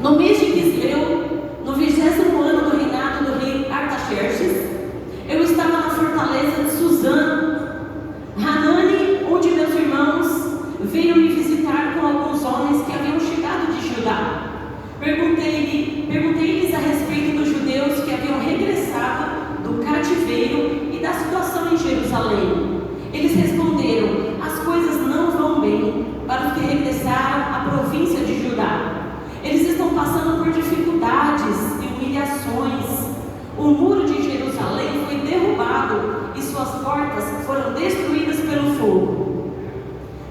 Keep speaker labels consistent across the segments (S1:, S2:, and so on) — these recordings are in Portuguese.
S1: No mês de Quisleu, no 20º ano do reinado do rei Artaxerxes, eu estava na fortaleza de Suzã, Hanani, onde meus irmãos veio me visitar com alguns homens que haviam chegado de Judá. Perguntei-lhes a respeito dos judeus que haviam regressado do cativeiro e da situação em Jerusalém. Eles responderam: as coisas não vão bem para os que regressaram à província de Judá. Eles estão passando por dificuldades e humilhações. O muro de Jerusalém foi derrubado e suas portas foram destruídas pelo fogo.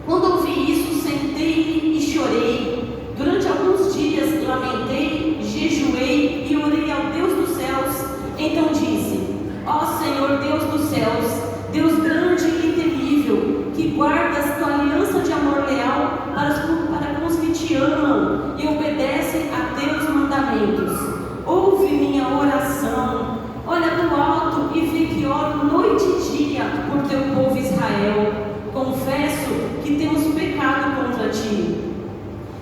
S1: Quando ouvi isso, sentei-me e chorei. Durante alguns dias lamentei, jejuei e orei ao Deus dos céus. Então disse: ó Senhor Deus dos céus, Deus grande e temível, que guardas tua aliança de amor leal para com os que te amam e obedecem a teus mandamentos. Ouve minha oração, olha do alto e vê que oro noite e dia por teu povo Israel. Confesso que temos pecado contra ti.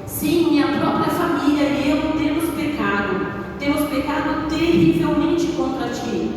S1: Sim, minha própria família e eu temos pecado terrivelmente contra ti.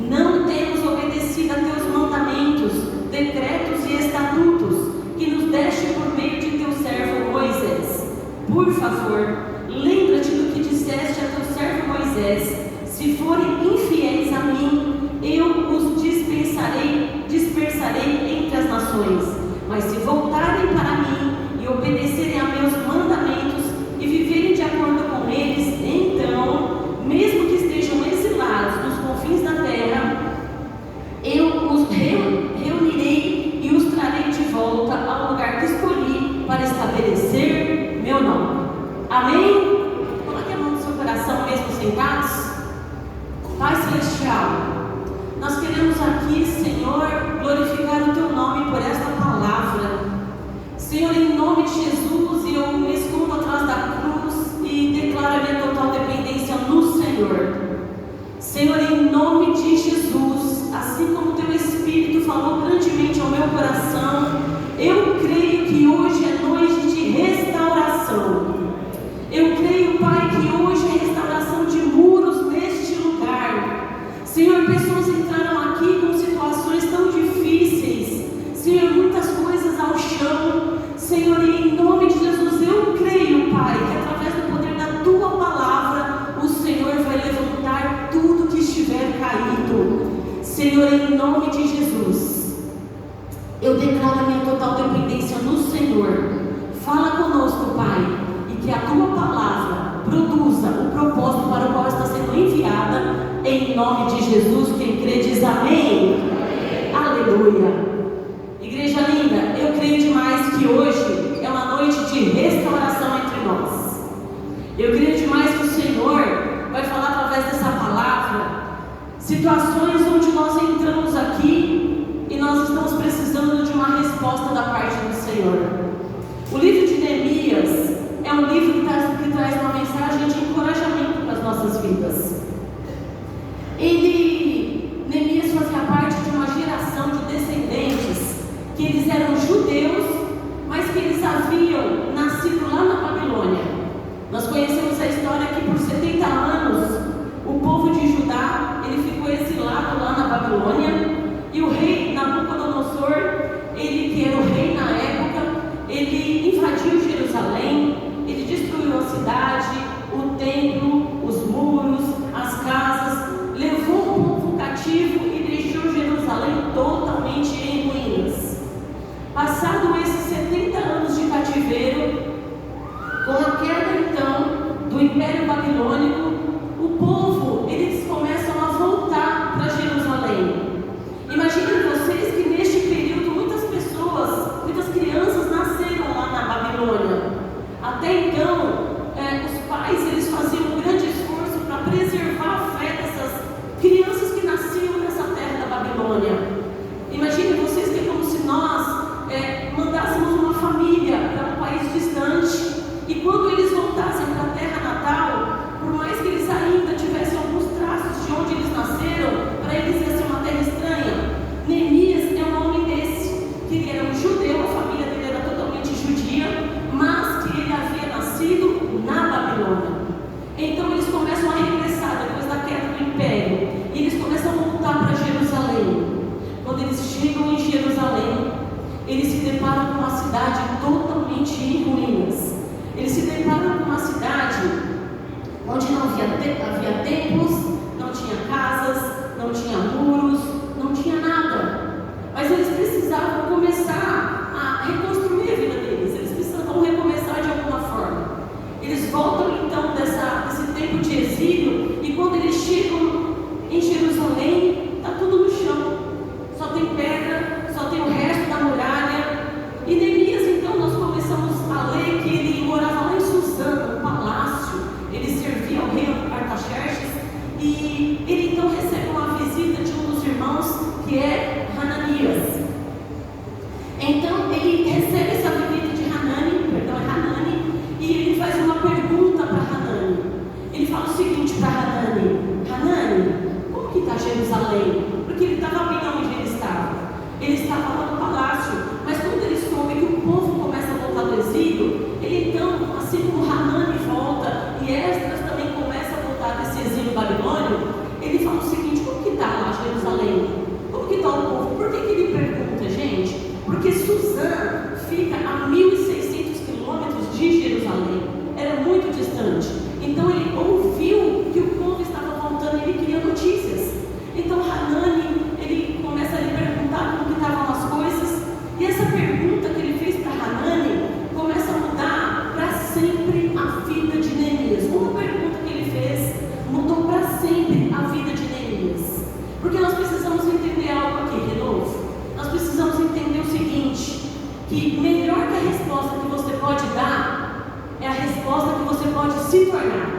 S1: Não temos obedecido a teus mandamentos, decretos e estatutos que nos deste por meio de teu servo Moisés. Por favor, lembra-te do que disseste a teu servo Moisés: se forem infiéis a mim, eu os dispersarei entre as nações. Mas se voltarem para mim e obedecerem a meus mandamentos e viverem de acordo com eles, então, mesmo que estejam exilados nos confins da terra, eu os reunirei e os trarei de volta ao lugar que escolhi para estabelecer meu nome. Amém? Coloque a mão no seu coração mesmo sentados. Pai Celestial, nós queremos aqui, Senhor, glorificar o teu nome por esta palavra. Senhor, em nome de Jesus, eu me escondo atrás da cruz e declaro a minha total dependência no Senhor. Senhor, em nome de Jesus, assim como teu Espírito falou grandemente ao meu coração, eu creio que hoje é noite de restauração. Eu creio, Pai, que hoje é restauração de muros neste lugar. Senhor, pessoas entraram aqui com situações tão difíceis, Senhor, muitas coisas ao chão. Senhor, e em nome de Jesus, eu creio, Pai, que através do poder da tua palavra, o Senhor vai levantar tudo que estiver caído. Senhor, em nome de Jesus, eu declaro a minha total dependência no Senhor. Fala conosco, Pai, e que a tua palavra produza o propósito para o qual está sendo enviada, em nome de Jesus. Quem crê diz amém. Aleluia. Igreja linda, eu creio demais que hoje é uma noite de restauração entre nós. Eu creio demais que o Senhor vai falar através dessa palavra situações onde nós entramos aqui e nós estamos precisando de uma resposta da parte do Senhor. O livro de Neemias é um livro que traz uma mensagem de encorajamento para as nossas vidas. Neemias fazia parte de uma geração de descendentes que eles eram judeus, mas que eles haviam nascido lá na Babilônia. Nós conhecemos a história que por 70 anos o povo de Judá ele ficou exilado lá na Babilônia, e o rei Nabucodonosor, ele que era o rei na época, ele invadiu Jerusalém, ele destruiu a cidade, o templo, os muros, as casas, levou o povo cativo e deixou Jerusalém totalmente em ruínas. Passado esses 70 anos de cativeiro, com a queda então do Império Babilônico, o povo, eles começam a voltar para Jerusalém. Imaginem vocês que neste período muitas pessoas, muitas crianças nasceram lá na Babilônia. Até então, os pais eles faziam um grande esforço para preservar a fé dessas crianças que nasciam nessa terra da Babilônia. Imaginem vocês que é como se nós mandássemos uma família para um país distante, e quando eles voltassem para a terra natal, por mais que eles ainda tivessem alguns traços de onde eles nasceram, para eles ia ser uma terra estranha. Neemias é um homem desse, que ele era um judeu, a família dele era totalmente judia, mas que ele havia nascido eles se deparam com uma cidade totalmente em ruínas. Eles se deparam com uma cidade onde não havia templos, não tinha casas, não tinha muros, não tinha nada. Mas eles precisavam começar a reconstruir a vida deles, eles precisavam recomeçar de alguma forma. Eles voltam então desse tempo de exílio, e quando eles chegam em Jerusalém, está tudo no chão, só tem pedra, só tem o resto da muralha. E Neemias, então, nós começamos a ler que ele morava lá em Susã, no palácio, ele servia ao rei Artaxerxes, e ele então recebe uma visita de um dos irmãos, que é Hananias. Então ele recebe essa visita de Hanani, e ele faz uma pergunta para Hanani. Ele fala o seguinte para Hanani, como que está Jerusalém? Porque ele estava bem onde ele estava. Ele estava lá no palácio, mas quando ele soube que o povo começa a voltar do exílio, ele então, assim como Hanani volta, e Esdras também começa a voltar desse exílio babilônico, ele fala o seguinte: como que está lá Jerusalém? Como que está o povo? Por que ele pergunta, gente? Porque Susã fica a 1.600 quilômetros de Jerusalém, era muito distante. Então ele ouviu que o povo estava voltando e ele queria notícias. Então Hanani, ele começa a lhe perguntar como que estavam as coisas, e essa pergunta que ele fez para Hanani começa a mudar para sempre a vida de Neemias. Uma pergunta que ele fez mudou para sempre a vida de Neemias. Porque nós precisamos entender algo aqui, de novo. Nós precisamos entender o seguinte: que melhor que a resposta que você pode dar é a resposta que você pode se tornar.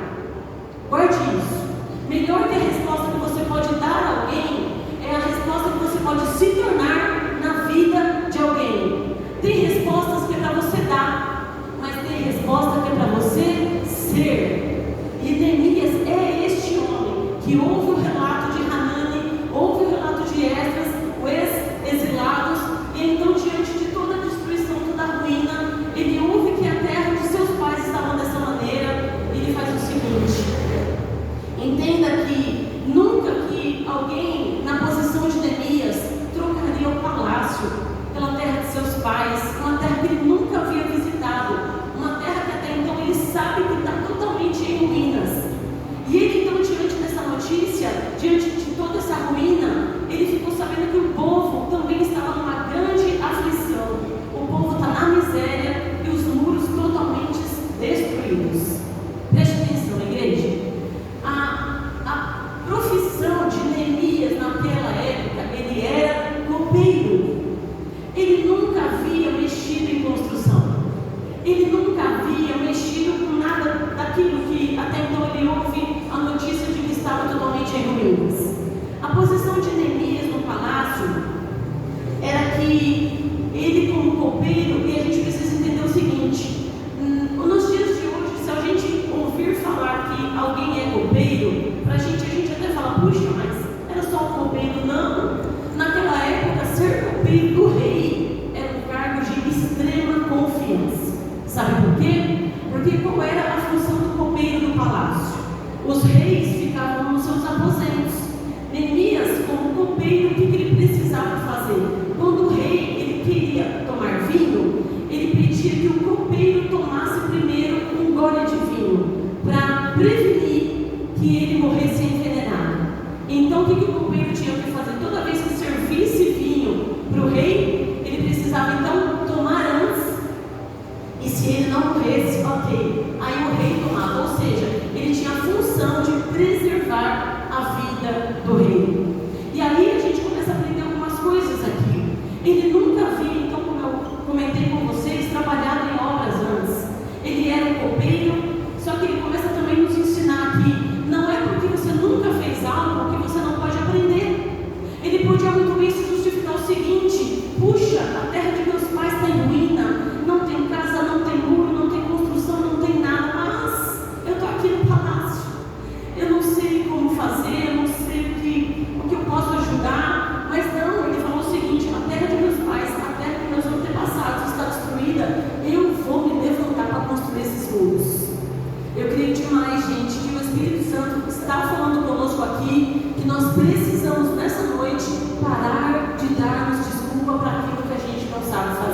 S1: Guarde isso. Melhor que a resposta que você pode dar a alguém é a resposta que você pode se tornar na vida de alguém. Tem respostas que é para você dar, mas tem resposta que é para você ser. E Neemias é este homem que ouve o relato de Hanani, ouve o relato de Esdras, os exilados, e então, diante de toda a destruição, toda a ruína, ele ouve que a terra de seus pais estava dessa maneira, e ele faz o seguinte: entenda que nunca que alguém na posição de Neemias trocaria o palácio pela terra de seus pais, uma terra que ele nunca havia visitado, uma terra que até então ele sabe que está totalmente em ruínas. E ele então, diante dessa notícia, diante de toda essa ruína, ele ficou sabendo que o povo também estava numa grande aflição. O povo está na miséria e os muros totalmente destruídos. Preste atenção, igreja. A profissão de Neemias naquela época, ele era copeiro. Ele nunca havia mexido em construção. Ele nunca havia mexido com nada daquilo que até então ele ouve a notícia de que estava totalmente em ruínas. A posição de Neemias no palácio era que ele, como copeiro, e a gente precisa entender o seguinte: nos dias de hoje, se a gente ouvir falar que alguém é copeiro, a gente até fala, puxa, mas era só um copeiro. Não, naquela época, ser copeiro do rei era um cargo de extrema confiança. Sabe por quê? Porque qual era a função do copeiro do palácio? Os reis ficavam nos seus aposentos. Neemias, como copeiro, o que ele precisava fazer? Quando o rei ele queria tomar vinho, ele pedia que o copeiro tomasse primeiro um gole de vinho, para prevenir que ele morresse envenenado. Então o que o copeiro tinha que fazer? Toda vez que servisse vinho para o rei, ele precisava então tomar antes, e se ele não morresse, ok, aí o rei tomava. Ou seja, ele tinha a função de preservar a vida do rei. E aí a gente começa a aprender algumas coisas aqui. Ele nunca havia, então, como eu comentei com vocês, trabalhado em obras antes. Ele era um copeiro, só que ele começa também a nos ensinar que não é porque você nunca fez algo que você não pode aprender. Ele podia muito bem se justificar o seguinte: puxa, a terra de meus pais está em ruína, não tem casa, não tem muro, não tem construção, não tem nada, mas eu estou aqui no palácio, eu não sei como fazer, eu não sei o que eu posso ajudar. Mas não, ele falou o seguinte: a terra de meus pais, a terra de meus antepassados está destruída, eu vou me levantar para construir esses muros. Eu creio demais, gente, que o Espírito Santo está falando conosco aqui, que nós precisamos nessa noite parar de darmos desculpa para aquilo que a gente não sabe fazer.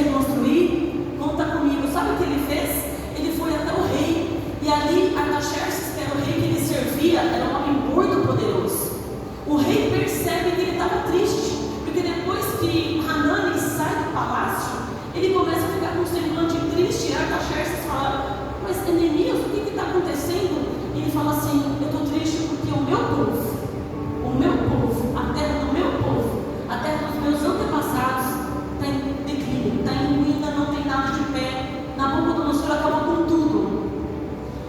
S1: reconstruir? Conta comigo. Sabe o que ele fez? Ele foi até o rei. E ali, Artaxerxes, que era o rei que ele servia, era um homem muito poderoso. O rei percebe que ele estava triste, porque depois que Hanani sai do palácio, ele começa a ficar com um semblante triste. E Artaxerxes fala: mas Neemias, o que está acontecendo? E ele fala assim: eu estou triste porque o meu povo, a terra do meu povo, a terra dos meus antepassados está em declínio, está em ruína, não tem nada de pé. Nabucodonosor acabou com tudo.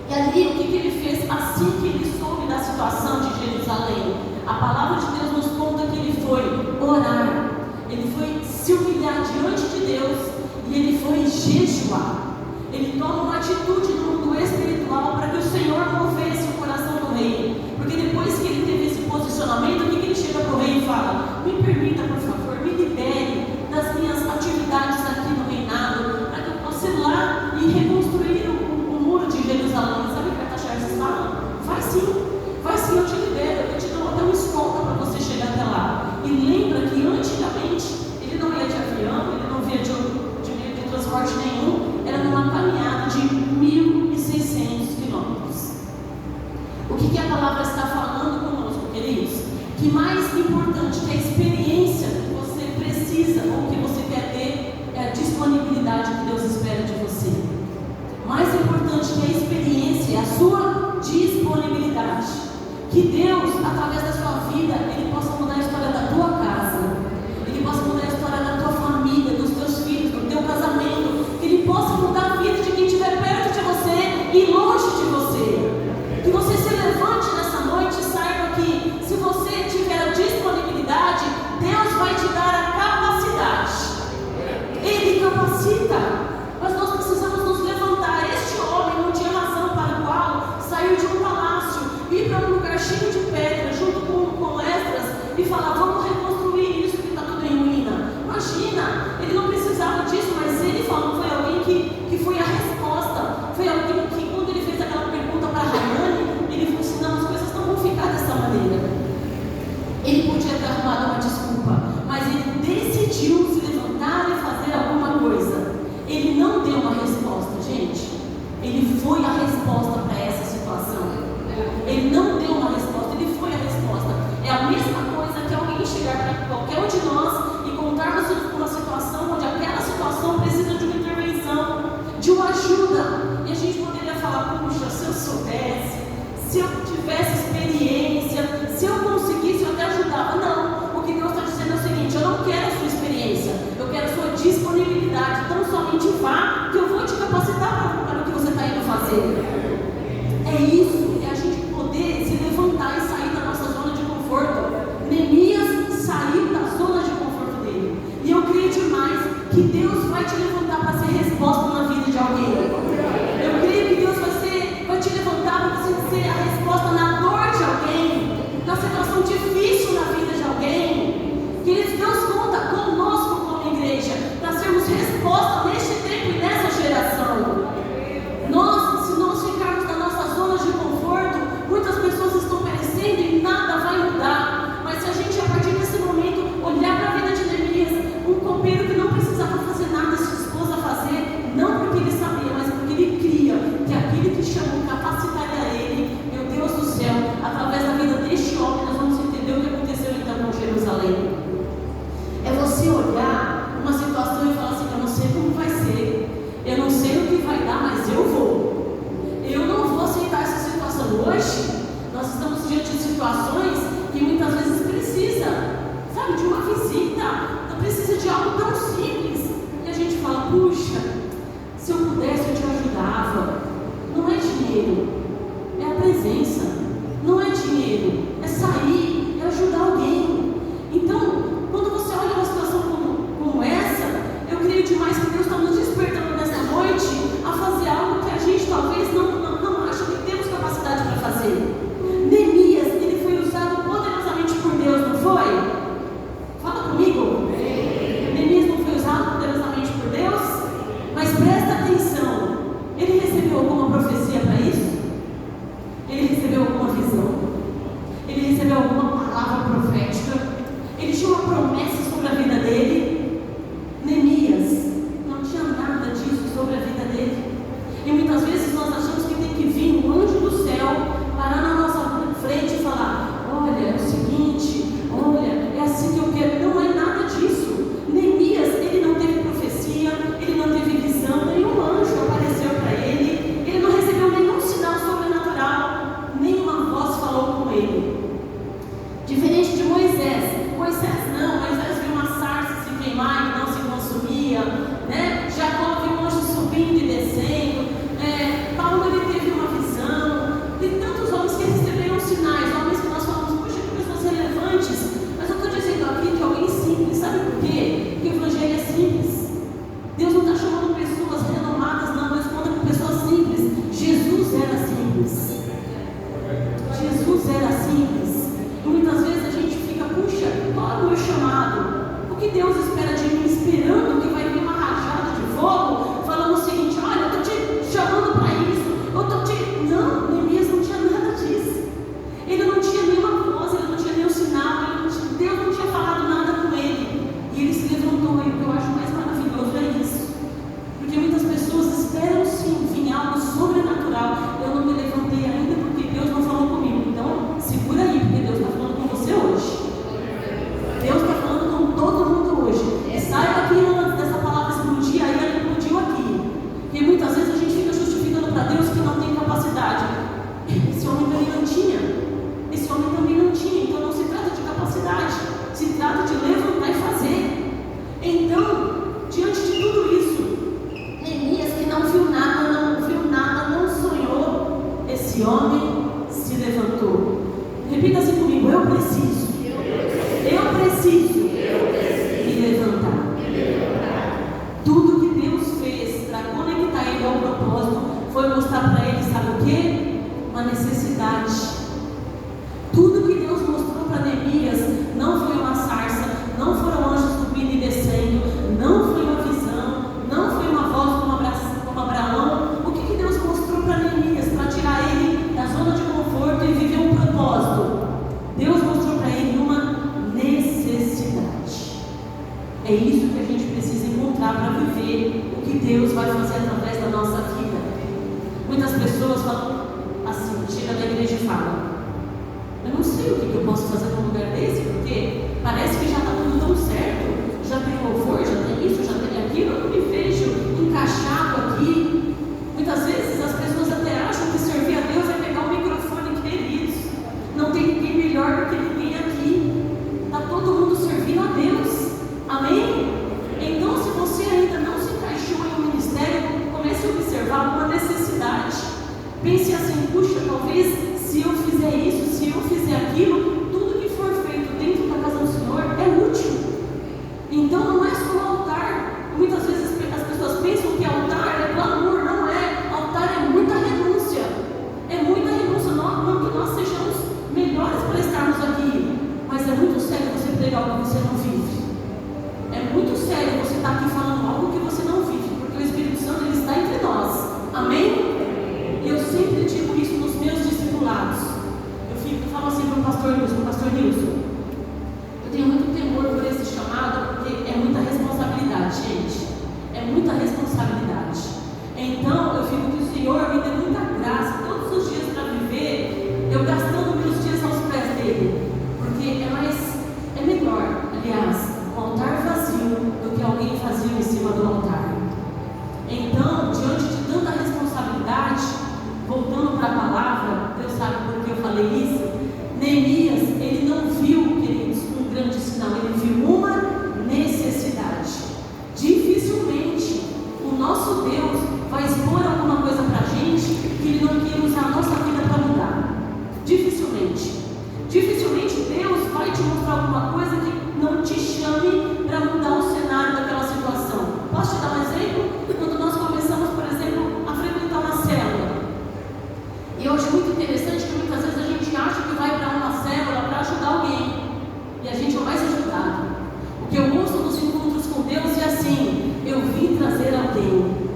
S1: E ali o que ele fez? Assim que ele soube da situação de Jerusalém, a palavra de Deus nos conta que ele foi orar, ele foi se humilhar diante de Deus e ele foi jejuar. Ele toma uma atitude no mundo espiritual para que o Senhor movesse o coração do rei. Porque depois que ele teve esse posicionamento, o que ele chega para o rei e fala: me permita, por favor, me libere das minhas atividades aqui no reinado, para que eu possa ir lá e reconstruir o muro de Jerusalém. Sabe o que Artaxerxes fala? Vai sim, eu te libero, eu te dou até uma escolta para você chegar até lá. E lembra que antigamente ele não ia de avião, ele não via de meio de transporte nenhum, era numa caminhada de 1.600 quilômetros. O que a palavra está falando conosco, queridos? Que mais importante que a experiência que você precisa ou que você quer ter é a disponibilidade que Deus espera de você. Mais importante que a experiência é a sua disponibilidade. Que Deus, através da sua vida, Ele possa mudar a história da tua casa, Ele possa mudar a história da tua família, dos teus filhos, do teu casamento, que Ele possa mudar a vida de quem estiver perto de você e longe de você. Que você se levante nessa noite e saiba que, se você tiver a disponibilidade, Deus vai te dar a capacidade. Ele capacita, mas nós precisamos nos levantar. Este homem não tinha razão para o qual saiu de um palácio, ir para um lugar cheio de pedra, junto com Esdras, e falar: vamos reconstruir isso que está tudo em ruína. Imagina, ele não precisava disso, mas ele falou, foi alguém que foi a resposta. Foi alguém que, quando ele fez aquela pergunta para Hanani, ele falou assim: não, as coisas não vão ficar dessa maneira. Ele podia ter arrumado uma desculpa, mas ele decidiu se levantar e fazer alguma coisa. Ele não deu uma resposta, gente. Ele foi a resposta para essa situação. Ele não deu uma resposta, ele foi a resposta. É a mesma coisa que alguém chegar para qualquer um de nós e contarmos uma situação onde aquela situação precisa de uma intervenção, de uma ajuda. E a gente poderia falar: puxa, se eu soubesse, se eu tivesse experiência, se eu conseguisse, eu até ajudava. Não, o que Deus está dizendo é o seguinte: eu não quero a sua experiência, eu quero a sua disponibilidade. Então somente vá, que eu vou te capacitar para o que você está indo fazer. É isso, é a gente poder se levantar e sair da nossa zona de conforto. Neemias saiu da zona de conforto dele. E eu creio demais que Deus vai te levantar para ser resposta na vida de alguém. Eu creio que Deus vai te levantar para você ser a resposta na dor de alguém, na situação difícil na vida de alguém. Queridos, Deus conta conosco como igreja para sermos resposta neste tempo e nessa geração. Se nós ficarmos na nossa zona de conforto, muitas pessoas estão perecendo e nada vai mudar. Mas se a gente, a partir desse momento, olhar para a vida de Neemias, um copeiro que não precisava fazer nada, se dispôs a fazer, não porque ele sabia, mas porque ele cria que aquele que chamou capacitaria ele. Meu Deus do céu, através da vida deste homem, nós vamos entender o que aconteceu então com Jerusalém. É você olhar uma situação e falar assim: eu não sei como vai ser, eu não sei o que vai dar, mas eu vou. Eu não vou aceitar essa situação. Hoje, nós estamos diante de situações que muitas vezes precisa, sabe, de uma visita, não precisa de algo tão simples. E a gente fala: puxa, se eu pudesse eu te ajudava. Não é dinheiro, é a presença. Não é dinheiro, é sair, é ajudar alguém. Então, quando você olha uma situação como essa, eu creio demais que Deus está nos despertando nessa noite a fazer algo que a gente talvez não acha que temos capacidade para fazer. Neemias, ele foi usado poderosamente por Deus, não foi? Fala comigo. Neemias não foi usado poderosamente por Deus? ele ao propósito foi mostrar para ele, sabe o quê? Uma necessidade. Tudo que Deus mostrou para Neemias não foi uma sarça, não foram anjos subindo e descendo, não foi uma visão, não foi uma voz como Abraão. O que Deus mostrou para Neemias para tirar ele da zona de conforto e viver um propósito? Deus mostrou para ele uma necessidade. É isso que a gente precisa encontrar para viver o que Deus vai fazer através da nossa vida. Muitas pessoas falam assim, chega na igreja e falam: eu não sei o que eu posso fazer num lugar desse, porque parece que já está tudo tão certo, já tem louvor, já tem isso, já tem aquilo, eu não me vejo encaixado aqui. Muitas vezes as pessoas até acham que servir a Deus é pegar o microfone, queridos. Não tem ninguém melhor do que ninguém aqui. Está todo mundo servindo a Deus. Amém? Então, se você ainda não se encaixou em um ministério, comece a observar uma necessidade. Pense assim: puxa, talvez se eu fizer isso, se eu fizer aquilo, tudo que for feito dentro da casa do Senhor é útil. Então não é só o altar. Muitas vezes as pessoas pensam que altar é glamour. Não é. Altar é muita renúncia. É muita renúncia. Não que nós sejamos melhores para estarmos aqui, mas é muito sério você pregar o que você não vive. É muito sério você estar aqui falando algo que você não vive, porque o Espírito Santo ele está entre nós. Amém? Eu sempre digo isso nos meus discipulados. Eu falo assim para o pastor Nilson, eu tenho muito temor por esse chamado, porque é muita responsabilidade, gente. É muita responsabilidade. Então eu fico que o Senhor me dê muita graça todos os dias para viver, eu gastando meus dias aos pés dele, porque é melhor, aliás, um altar vazio do que alguém vazio em cima do altar. Então, diante de tanta responsabilidade, voltando para a palavra, Deus sabe por que eu falei isso. Neemias, ele não viu, queridos, um grande sinal, ele viu uma necessidade. Dificilmente o nosso Deus vai expor alguma coisa para a gente que ele não queira usar a nossa vida para mudar. Dificilmente Deus vai te mostrar alguma coisa que não te chame para mudar o cenário daquela situação. Posso te dar um exemplo? Quando nós começamos, por exemplo, a frequentar uma célula, e eu acho muito interessante que muitas vezes a gente acha que vai para uma célula para ajudar alguém, e a gente é o mais ajudado. O que eu ouço nos encontros com Deus é assim: eu vim trazer alguém.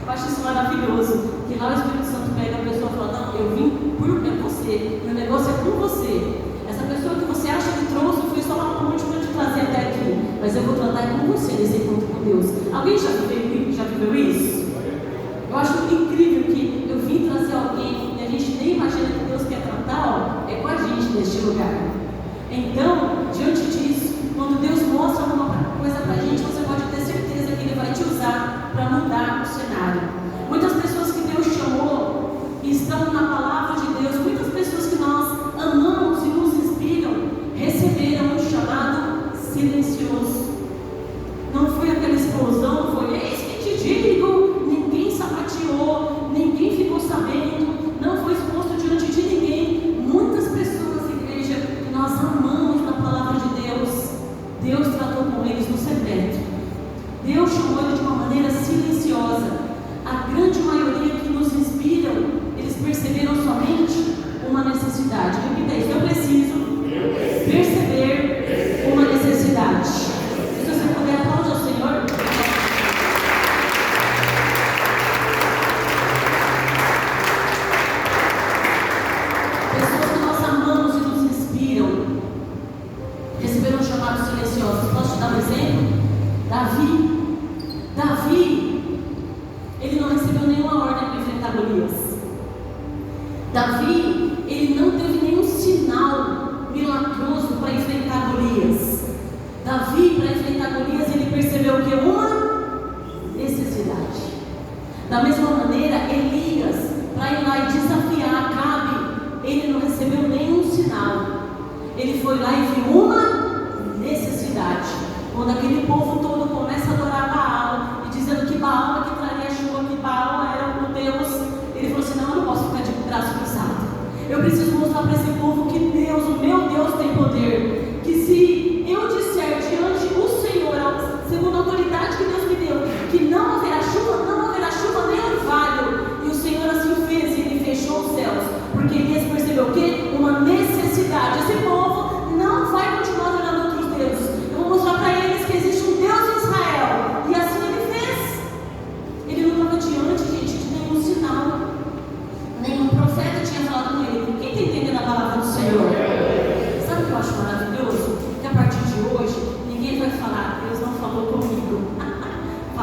S1: Eu acho isso maravilhoso, que lá o Espírito Santo pega a pessoa e fala: não, eu vim por você, meu negócio é com você. Essa pessoa que você acha que trouxe foi só uma ponte para te trazer até aqui, mas eu vou tratar com você nesse encontro com Deus. Alguém já viveu isso? Eu acho incrível que eu vim trazer alguém e a gente nem imagina que Deus quer tratar, é com a gente neste lugar. Então, diante disso, quando Deus mostra alguma coisa pra gente, você pode ter certeza que Ele vai te usar para mudar o cenário. Muitas pessoas que Deus chamou e estão na palavra de Deus, muitas pessoas que nós amamos e nos inspiram, receberam um chamado silencioso. Não foi aquela explosão, foi eis que te digo, ninguém sapateou, ninguém ficou sabendo, não foi exposto diante de ninguém. Muitas pessoas, igreja, que nós amamos na palavra de Deus, Deus tratou com eles no secreto. Deus chamou eles de uma maneira silenciosa. A grande maioria que nos inspiram, eles perceberam somente uma necessidade. Repita isso: eu preciso perceber uma necessidade. Se você puder, aplaude ao Senhor. Pessoas que nós amamos e nos inspiram receberam chamados silenciosos. Posso te dar um exemplo? Davi, ele não recebeu nenhuma ordem para enfrentar Golias. Davi, ele não teve nenhum sinal milagroso para enfrentar Golias. Davi, para enfrentar Golias, ele percebeu que uma necessidade. Da mesma maneira, Elias, para ir lá e desafiar Acabe, ele não recebeu nenhum sinal. Ele foi lá e viu uma necessidade. Quando aquele povo todo começa a adorar Baal, e dizendo que Baal é que traria chuva, que Baal era o Deus, ele falou assim: não, eu não posso ficar de braço cruzado. Eu preciso mostrar para esse povo que Deus, o meu Deus, tem poder. Que se eu disser diante do Senhor, segundo a autoridade que Deus me deu, que não haverá chuva, não haverá chuva nem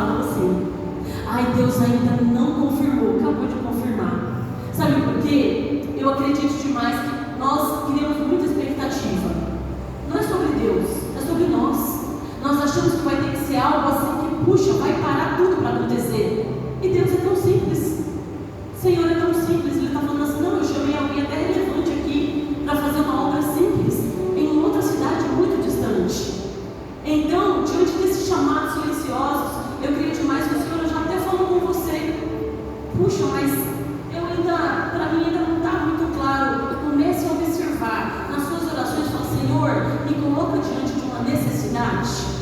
S1: falavam assim: ai, Deus ainda não confirmou, acabou de confirmar. Sabe por quê? Eu acredito demais que nós criamos muita expectativa. Não é sobre Deus, é sobre nós. Nós achamos que vai ter que ser algo assim que, puxa, vai parar tudo para acontecer. E Deus é tão simples. O Senhor é tão simples. Ele está falando assim: não, eu chamei alguém até relevante aqui para fazer uma obra simples em outra cidade muito distante. Então, diante desses chamados silenciosos, eu creio demais que o Senhor já até falou com você: puxa, mas eu ainda, para mim ainda não está muito claro. Comece a observar nas suas orações. Fala: Senhor, me coloca diante de uma necessidade.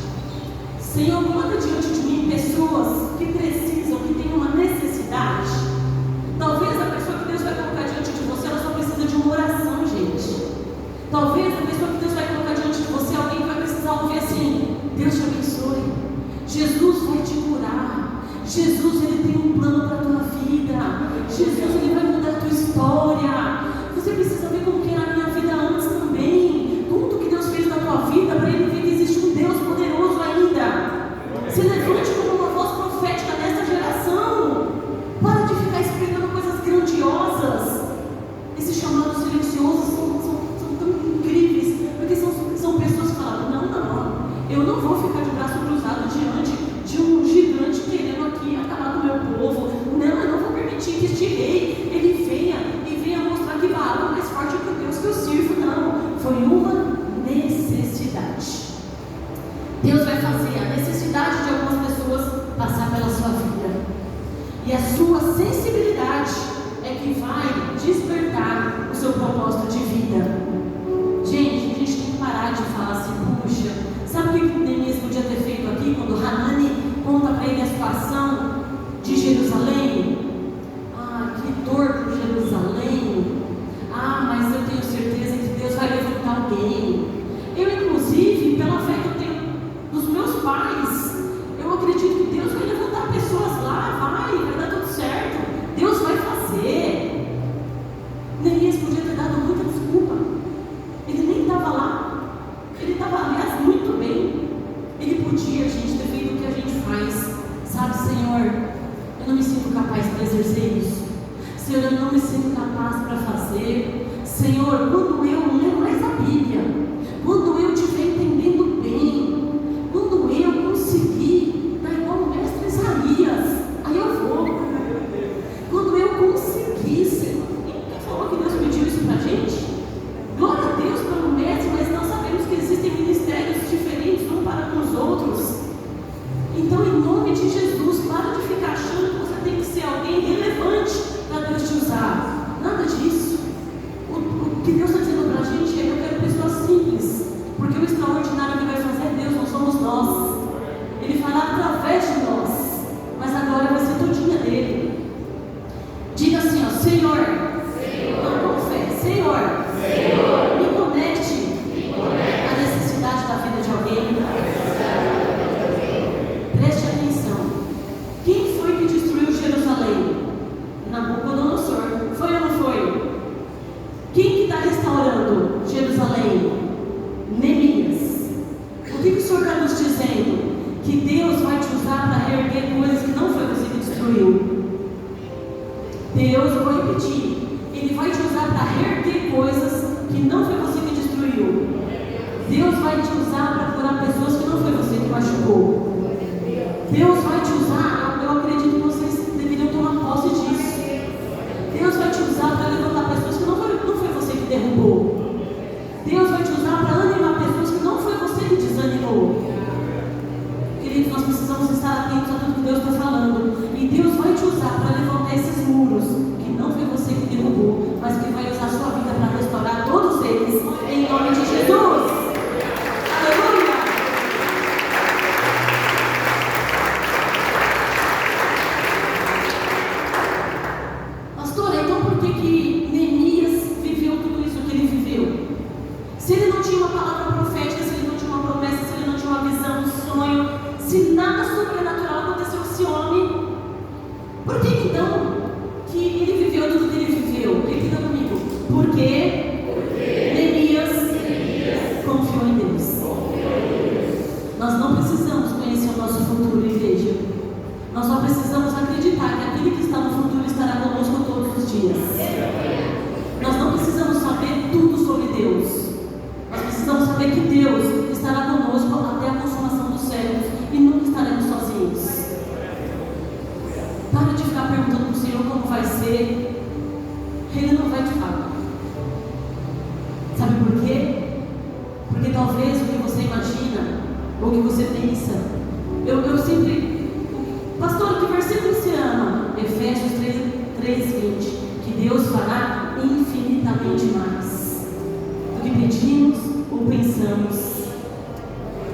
S1: Senhor, coloca diante de mim pessoas que precisam, que têm uma necessidade. Talvez a pessoa que Deus vai colocar diante de você, ela só precisa de uma oração, gente. Talvez a pessoa que Deus vai colocar diante de você, alguém que vai precisar ouvir assim: Deus te abençoe, Jesus vai te curar, Jesus, Ele tem um plano para a tua vida, Jesus, Ele vai mudar a tua história. Você precisa ver como que era a minha vida antes também, tudo que Deus fez na tua vida, para Ele ver que existe um Deus poderoso ainda. Se levante como uma voz profética nessa geração. Para de ficar esperando coisas grandiosas. Esses chamados silenciosos são tão incríveis, porque são pessoas que falam: não, eu não vou ficar de braço cruzado diante de um gigante querendo aqui acabar com o meu povo. Não, eu não vou permitir que este rei ele venha mostrar que barra mais forte que o Deus que eu sirvo. Não, foi uma necessidade. Deus vai fazer a necessidade de algumas pessoas passar pela sua vida, e a sua sensibilidade é que vai despertar o seu propósito de vida. Gente, a gente tem que parar de falar assim: puxa, sabe o que Neemias podia ter feito aqui quando Hanani conta para ele a situação de Jerusalém? Ah, que dor por Jerusalém. Ah, mas eu tenho certeza que Deus vai levantar alguém. Eu, inclusive, pela fé que eu tenho dos meus pais, eu acredito que Deus vai levantar pessoas lá, vai dar tudo certo, Deus vai fazer. Neemias podia ter dado muita desculpa. Ele nem estava lá. Ele estava, aliás, muito bem. Ele podia, gente, ter feito o que a gente faz. Sabe, Senhor, eu não me sinto capaz para exercer isso. Senhor, eu não me sinto capaz para fazer. Senhor, quando eu ler mais a Bíblia, quando eu estiver entendendo bem, quando eu conseguir dar igual o mestre Isaías, aí eu vou. Quando eu conseguir, Senhor. Quem falou que Deus pediu isso para a gente? Glória a Deus pelo mestre, mas nós sabemos que existem ministérios diferentes uns para com os outros. Então, em nome de Jesus, para de ficar achando que você tem que ser alguém relevante para Deus te usar. Nada disso. O que Deus está dizendo para a gente é que eu quero pessoas simples, porque o extraordinário que vai fazer Deus não somos nós. Ele fará através de nós, mas a glória vai ser todinha dele. Diga assim, ó: Senhor, não, com fé, Senhor, me conecte à necessidade da vida de alguém. Preste atenção. Quem foi que destruiu Jerusalém? Nabucodonosor. Foi ou não foi? Quem que está restaurando Jerusalém? Neemias. O que o Senhor está nos dizendo? Que Deus vai te usar para reerguer coisas que não foi você que destruiu. Deus, eu vou repetir, Ele vai te usar para reerguer coisas que não foi você que destruiu. Deus vai te usar para curar pessoas que não foi você que machucou. Deus vai te usar, eu acredito que vocês deveriam tomar posse disso. Deus vai te usar para levantar pessoas que não foi você que derrubou. Deus vai te usar para animar pessoas que não foi você que desanimou. Queridos, nós precisamos estar atentos a tudo que Deus está falando. E Deus vai te usar para levantar esses muros que não foi você que derrubou, mas que vai usar a sua vida para restaurar todos eles, em nome de Jesus. Aleluia! Pastora, então por que Neemias viveu tudo isso que ele viveu? Se ele não tinha uma palavra profética, se ele não tinha uma promessa, se ele não tinha uma visão, um sonho, se nada sobrenatural aconteceu com esse homem, por que então que ele viveu tudo que ele viveu? Repita comigo. Porque Neemias confiou em Deus. Nós não precisamos conhecer o nosso futuro, igreja. Nós só precisamos acreditar que aquele que está no futuro estará conosco todos os dias. Nós não precisamos saber tudo sobre Deus. Nós precisamos saber que Deus estará conosco até a consumação dos séculos e nunca estaremos sozinhos. Para de ficar perguntando para o Senhor como vai ser. Ele não vai te falar. Sabe por quê? Porque talvez o que você imagina ou o que você pensa, eu sempre, pastor, que versículo você ama? Efésios 3:20, que Deus fará infinitamente mais do que pedimos ou pensamos.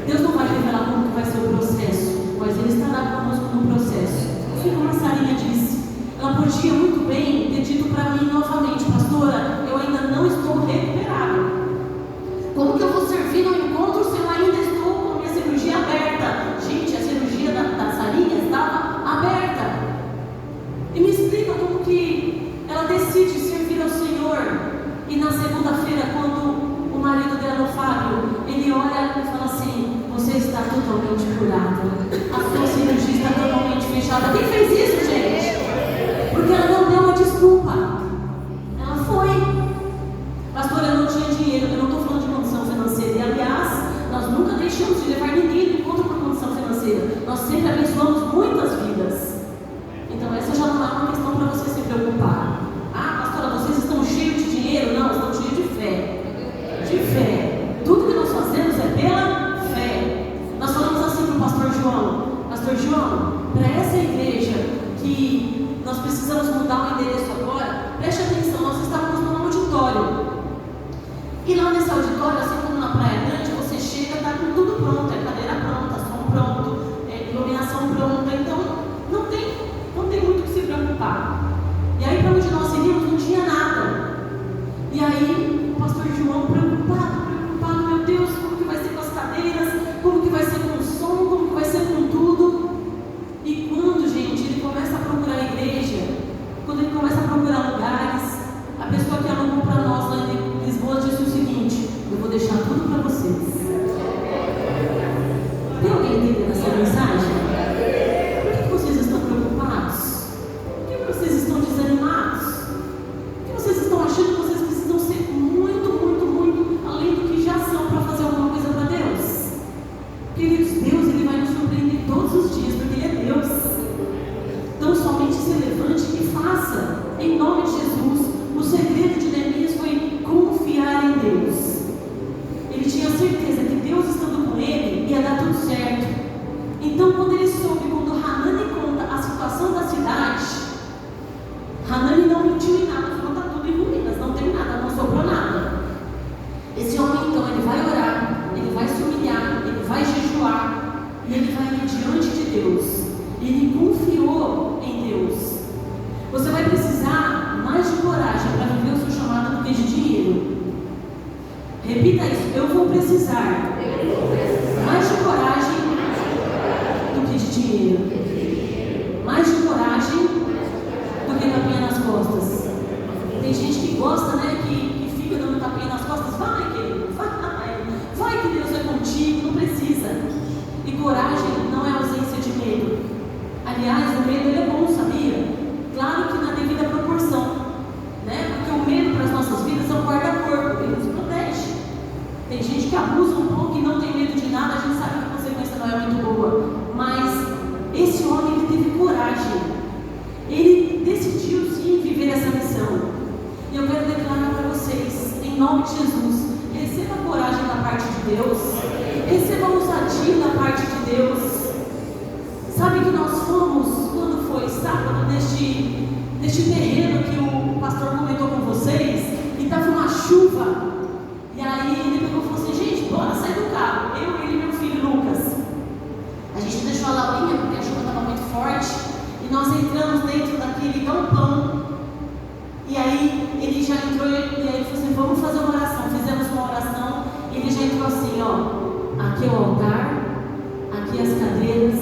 S1: Deus não vai revelar como que vai ser o processo, mas Ele estará conosco no processo. Como a Sarinha disse, ela podia muito bem ter dito para mim novamente, pastora, eu ainda não estou recuperada. Como que eu vou servir no encontro se eu ainda estou com a minha cirurgia aberta? Gente, a cirurgia da Sarinha estava aberta. E me explica como que ela decide servir ao Senhor. E na segunda-feira, quando o marido dela, o Fábio, ele olha e fala assim: você está totalmente curado. A sua cirurgia está totalmente fechada. Quem fez isso, gente? Porque ela não deu uma desculpa. Ela foi. Pastor, eu não tinha dinheiro. Eu não estou falando de condição financeira. E aliás, nós nunca deixamos de levar ninguém no encontro por condição financeira. Nós sempre abençoamos muitas vidas. Então essa já não é uma questão para você se preocupar. Ah, pastora, vocês estão cheios de dinheiro? Não, estão cheios de fé. De fé. Tudo que nós fazemos é pela fé. Nós falamos assim para o pastor João: pastor João, para essa igreja que nós precisamos mudar o endereço agora, preste atenção, nós estávamos num auditório. E lá nesse auditório, assim como na Praia Grande, você chega, está com tudo pronto, é cadeira pronta, som pronto, iluminação pronta, então não tem muito o que se preocupar. E aí para onde nós iríamos não tinha nada. E aí o pastor João preocupado, meu Deus, como que vai ser com as cadeiras, como que vai ser com o som, como que vai ser com tudo. E quando, gente, ele começa a procurar a igreja, quando ele começa a procurar lugares, a pessoa que alugou para nós lá em Lisboa disse o seguinte: eu vou deixar tudo para vocês. Tem alguém entendendo essa mensagem? Por que vocês estão preocupados? Por que vocês estão desanimados? Por que vocês estão achando que vocês precisam ser muito além do que já são para fazer alguma coisa para Deus? Queridos, Deus, Ele vai nos surpreender todos os dias, porque Ele é Deus. Então somente se levante e faça, em nome de Jesus. O segredo de Neemias foi confiar em Deus. Ele tinha certeza que Deus estando com ele ia dar tudo certo. Então quando ele soube, quando Hanani conta a situação da cidade, Hanani não mentiu em nada, falou: está tudo em ruínas, não tem nada, não sobrou nada. Esse homem então, ele vai orar, ele vai se humilhar, ele vai jejuar, e ele vai ir diante de Deus. Ele confiou em Deus. Você vai precisar mais de coragem para viver o seu chamado do que de dinheiro. Repita isso: eu vou precisar mais de coragem do que de dinheiro. Mais de coragem do que tapinha nas costas. Tem gente que gosta, né, que fica dando tapinha nas costas. Vai, querido, vai que Deus é contigo, não precisa. E coragem não é ausência de medo. Aliás, o medo, ele é bom, sabia? Claro que na devida proporção, né? Porque o medo para as nossas vidas é um guarda-corpo, ele nos protege. Tem gente que abusa um pouco e não tem medo de nada, a gente sabe que a consequência não é muito boa. Mas esse homem, ele teve coragem. Ele decidiu sim viver essa missão. E eu quero declarar para vocês, em nome de Jesus, receba a coragem da parte de Deus, receba a ousadia da parte de Deus. Sabe que nós fomos, quando foi sábado, neste terreno que o pastor comentou com vocês, e estava uma chuva, e aí ele pegou e falou assim: gente, bora sair do carro, eu, ele e meu filho Lucas. A gente deixou a Laurinha porque a chuva estava muito forte, e nós entramos dentro daquele galpão, e aí ele já entrou, e aí ele falou assim: vamos fazer uma oração. Fizemos uma oração, e ele já entrou assim: ó, aqui é o altar, aqui as cadeiras,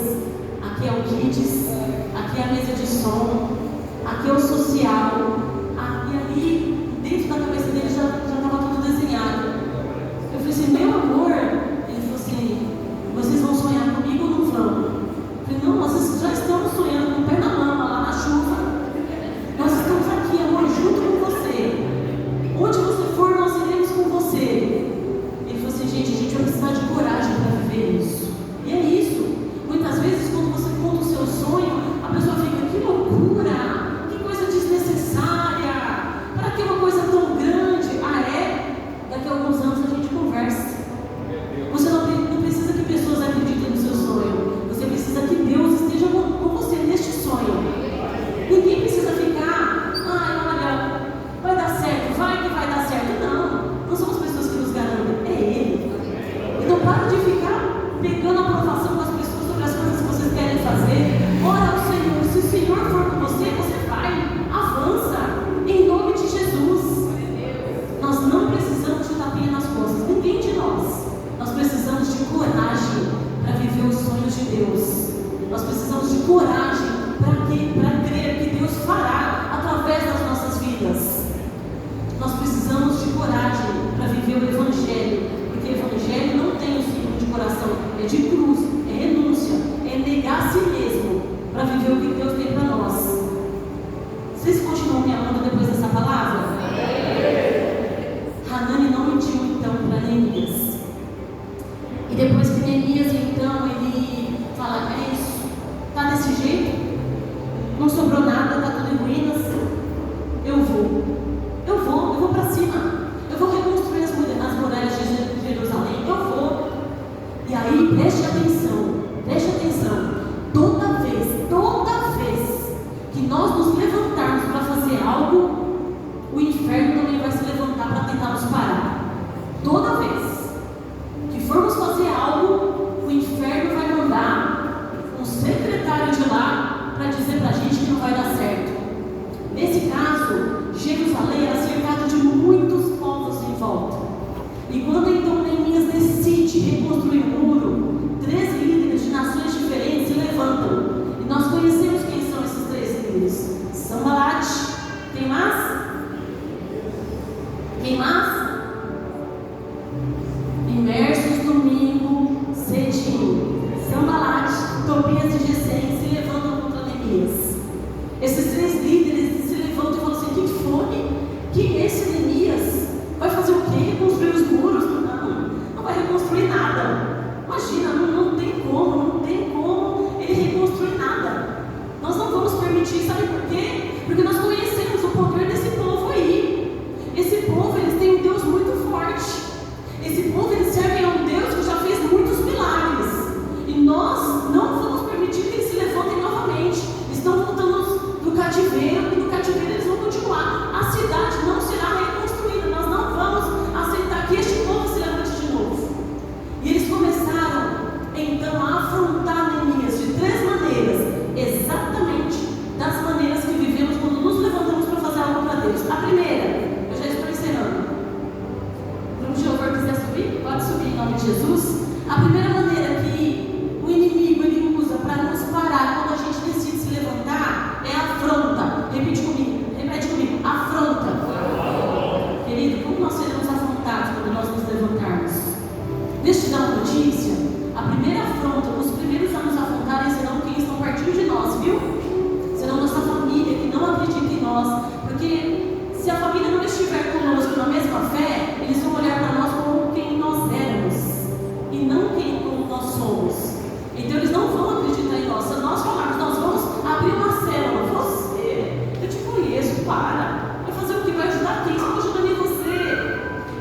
S1: aqui é o kids, aqui é a mesa de som, aqui é o social, e ali dentro da cabeça dele já estava tudo desenhado. Eu falei assim: meu amor, ele falou assim: vocês vão sonhar comigo ou não vão? Eu falei: não, nós já estamos sonhando em ruínas. Eu vou para cima. Eu vou reconstruir as muralhas de Jerusalém. Eu vou. E aí, preste atenção. Toda vez que nós nos levantarmos para fazer algo, o inferno também vai se levantar para tentar nos parar. Toda vez que formos fazer algo, o inferno vai mandar um secretário de lá para dizer para a gente que não vai dar certo. Nesse caso, Jerusalém era cercado de muitos povos em volta. E quando então Neemias decide reconstruir o muro, 3 líderes de nações diferentes se levantam. E nós conhecemos quem são esses 3 líderes. Sanbalat, quem mais? Imersos domingo cedinho. Sanbalat, Tobias e Gesem se levantam contra Neemias. Esses 3 líderes se levantam e falam assim: que fome? Que esse Neemias vai fazer o quê? Reconstruir os muros? Não vai reconstruir nada. Imagina, não tem como ele reconstruir nada. Nós não vamos permitir, sabe por quê? Porque nós conhecemos o poder desse povo aí. Esse povo, eles têm um Deus muito forte. Esse povo, eles servem a um Deus que já fez muitos milagres. E nós não vamos permitir que eles se levantem novamente. Estão voltando do cativeiro, e no cativeiro eles vão continuar. A cidade não será reconstruída. Nós não vamos aceitar que este povo se levante de novo. E eles começaram então a afrontar Neemias de 3 maneiras, exatamente das maneiras que vivemos quando nos levantamos para fazer algo para Deus. A primeira, eu já estou encerrando. Se o Jeová quiser subir, pode subir em nome de Jesus. A primeira maneira que o inimigo ele usa para nos parar quando a gente decide se levantar é a afronta. Repete comigo, afronta. Querido, como nós seremos afrontados quando nós nos levantarmos? Deixa eu te dar uma notícia. A primeira afronta, os primeiros a nos afrontarem serão quem estão partindo de nós, viu? Serão nossa família que não acredita em nós. Porque se a família não estiver conosco na mesma fé, eles vão olhar para nós como quem nós éramos e não como nós somos. Então eles não vão acreditar em nós. Se nós falarmos, nós vamos abrir uma célula. Você, eu te conheço, para. Vai fazer o que? Vai ajudar quem? Só estou ajudando em você.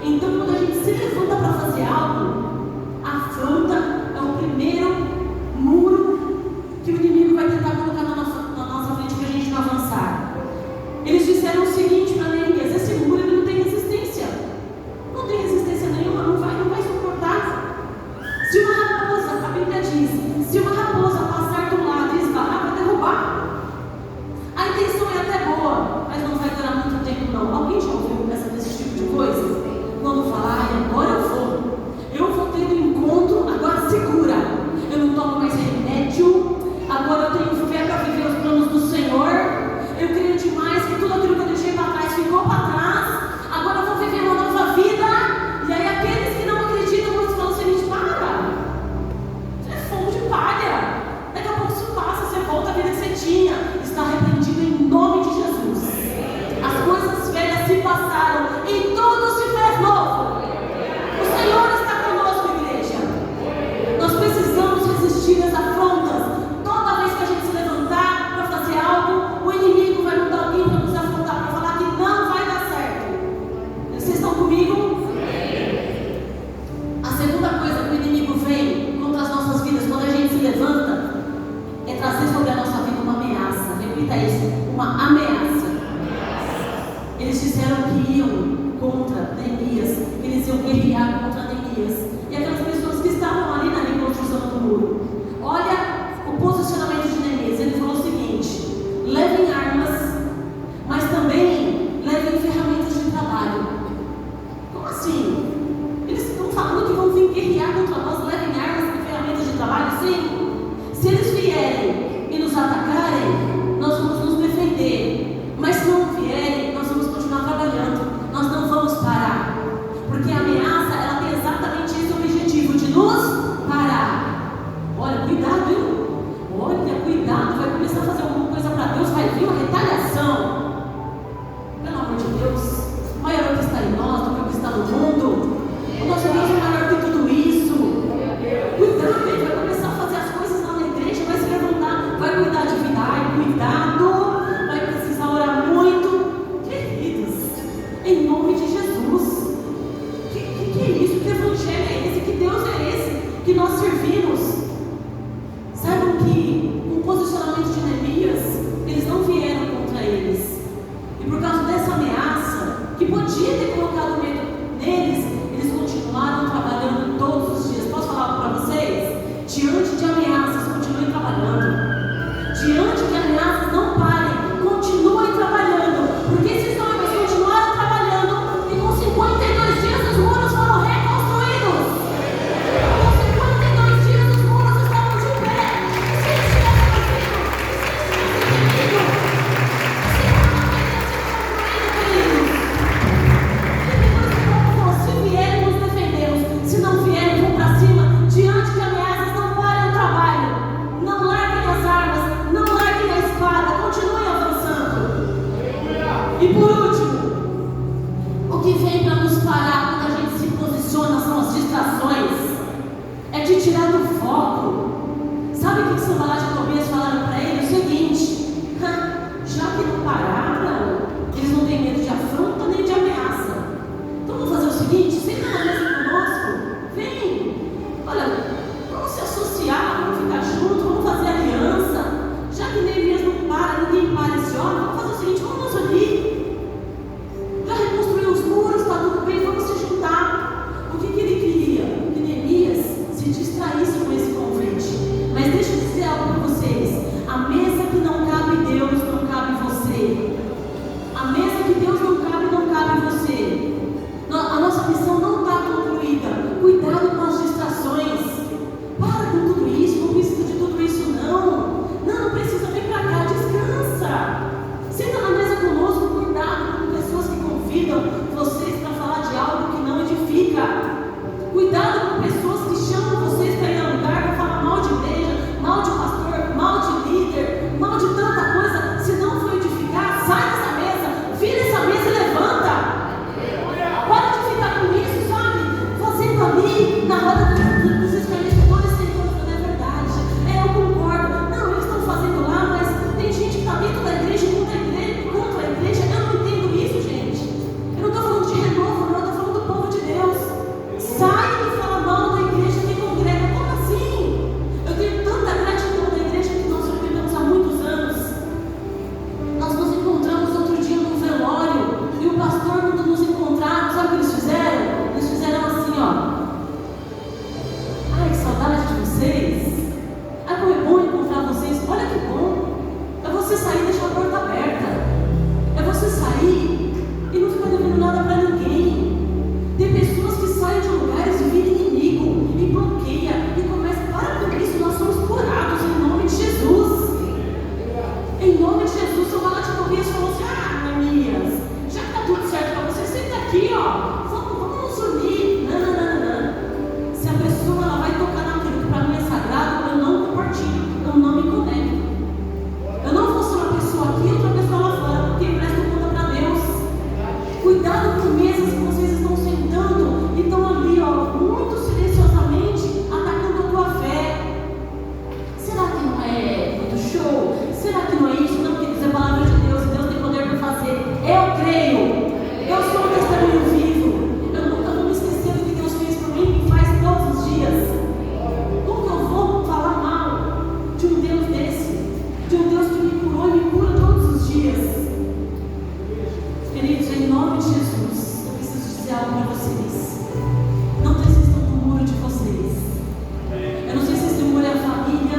S1: Então quando a gente se levanta para fazer algo, a afronta é o primeiro muro que o inimigo vai tentar colocar na nossa frente para a gente não avançar. Eles disseram o seguinte para Neemias: esse muro ele não tem resistência. Não tem resistência nenhuma, não vai suportar. Se uma raposa, a Bíblia diz, se uma raposa passar do lado e esbarrar, vai derrubar. A intenção é até boa, mas não vai durar muito tempo não. Alguém já ouviu desse tipo de coisa? Quando falar, agora eu vou ter um encontro, agora segura. Eu não tomo mais remédio, agora eu tenho fé para viver os planos do Senhor. Eu creio demais que tudo aquilo que eu deixei para trás ficou para trás. Agora eu vou viver uma nova vida. E aí aqueles que não acreditam, eles falam assim: para, você é fogo de palha. Daqui a pouco isso passa, você volta à vida que você tinha. Está repreendido em nome de Jesus. As coisas velhas se passaram e tudo se fez novo. O Senhor está conosco, igreja. Nós precisamos resistir às afrontas. Toda vez que a gente se levantar para fazer algo, o inimigo vai mandar alguém para nos afrontar, para falar que não vai dar certo. Vocês estão comigo? A segunda coisa que o inimigo vem contra as nossas vidas quando a gente se levanta é trazer sobre a nossa vida uma ameaça. Repita isso: uma ameaça. Eles disseram que iam contra Neemias, eles iam guerrear contra Neemias e aquelas pessoas que estavam ali na reconstrução do muro. Olha o posicionamento de Neemias. Ele falou o seguinte: levem armas, mas também levem ferramentas de trabalho. Como assim? Eles estão falando que vão vir guerrear contra nós. Levem armas e ferramentas de trabalho? Sim. Se eles vierem e nos atacarem, nós vamos nos defender. Mas se não vierem, nós vamos continuar trabalhando. Nós não vamos parar. Porque a ameaça, ela tem exatamente isso sair e deixar a porta aberta. É você sair e não ficar devendo nada para ninguém. Tem pessoas que saem de lugares e viram inimigo e bloqueia e começa. Para com isso, nós somos curados em nome de Jesus. Em nome de Jesus, se eu falar de Tobias e falou assim: ah, Neemias, já que está tudo certo para você, senta aqui, ó. Vamos nos unir. Não. Se a pessoa ela vai tocar naquilo que para mim é sagrado, eu não compartilho, eu não me conecto. Eu não vou ser uma pessoa aqui e outra pessoa lá fora, porque eu presto conta para Deus. Cuidado com mesas que vocês estão sentando e estão ali, ó, muito silenciosamente atacando a tua fé. Será que não é muito show? Será que não é isso? Não, queridos, é a palavra de Deus, Deus tem poder para fazer. Eu creio. Eu sou um testemunho vivo. Eu nunca vou me esquecer do que Deus fez por mim e faz todos os dias. Como que eu vou falar mal de um Deus desse? De um Deus que me curou e me cura todos os dias? Queridos, em nome de Jesus, eu preciso dizer algo para vocês. Não desistam do muro de vocês. Eu não sei se esse muro é a família,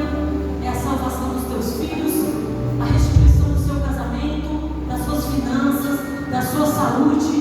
S1: é a salvação dos teus filhos, a restituição do seu casamento, das suas finanças, da sua saúde.